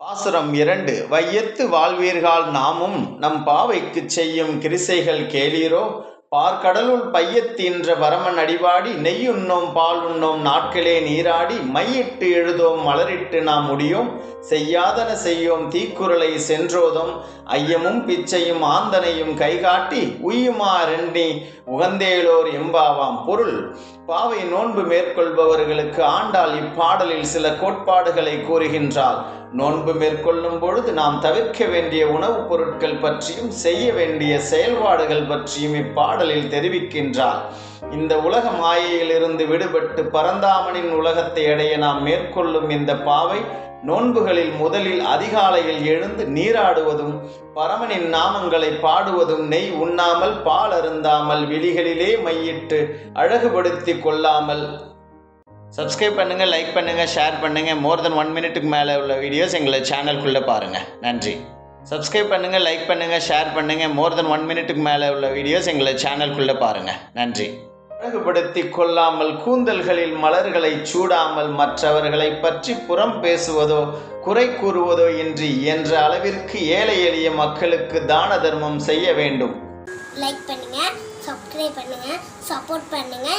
பாசுரம் 2. வையத்து வாழ்வீர்கள் நாமும் நம் பாவைக்குச் செய்யும் கிரிசைகள் கேளீரோ. பார்க்கடலுள் பையத்தின்ற பரமன் அடிபாடி நெய்யுண்ணோம் பால் உண்ணோம் நாட்களே நீராடி மையிட்டு எழுதோம் மலரிட்டு நாம் முடியோம் செய்யாதன செய்யோம் தீக்குறளை சென்றோதும் ஐயமும் பிச்சையும் ஆந்தனையும் கைகாட்டி உய்யுமாறெண்ணி உகந்தேலோர் எம்பாவாம். பொருள்: பாவை நோன்பு மேற்கொள்பவர்களுக்கு ஆண்டாள் இப்பாடலில் சில கோட்பாடுகளை கூறுகின்றாள். நோன்பு மேற்கொள்ளும் பொழுது நாம் தவிர்க்க வேண்டிய உணவுப் பொருட்கள் பற்றியும் செய்ய வேண்டிய செயல்பாடுகள் பற்றியும் இப்பாடலில் தெரிவிக்கின்றார். இந்த உலக மாயையிலிருந்து விடுபட்டு பரந்தாமனின் உலகத்தை அடைய நாம் மேற்கொள்ளும் இந்த பாவை நோன்புகளில் முதலில் அதிகாலையில் எழுந்து நீராடுவதும் பரமனின் நாமங்களை பாடுவதும் நெய் உண்ணாமல் பால் அருந்தாமல் விழிகளிலே மையிட்டு அழகுபடுத்தி கொள்ளாமல். சப்ஸ்கிரைப் பண்ணுங்கள், லைக் பண்ணுங்கள், ஷேர் பண்ணுங்கள். மோர் தென் 1 மினிட்டுக்கு மேலே உள்ள வீடியோஸ் எங்களை சேனலுக்குள்ளே பாருங்கள். நன்றி. சப்ஸ்கிரைப் பண்ணுங்கள், லைக் பண்ணுங்கள், ஷேர் பண்ணுங்கள். மோர் தென் 1 மினிட்டுக்கு மேலே உள்ள வீடியோஸ் எங்களை சேனலுக்குள்ளே பாருங்கள். நன்றி. அழகுபடுத்தி கொள்ளாமல் கூந்தல்களில் மலர்களை சூடாமல் மற்றவர்களை பற்றி புறம் பேசுவதோ குறை கூறுவதோ இன்றி என்ற அளவிற்கு ஏழை எளிய மக்களுக்கு தான தர்மம் செய்ய வேண்டும். லைக் பண்ணுங்க, சப்ஸ்கிரைப் பண்ணுங்க, சப்போர்ட் பண்ணுங்க.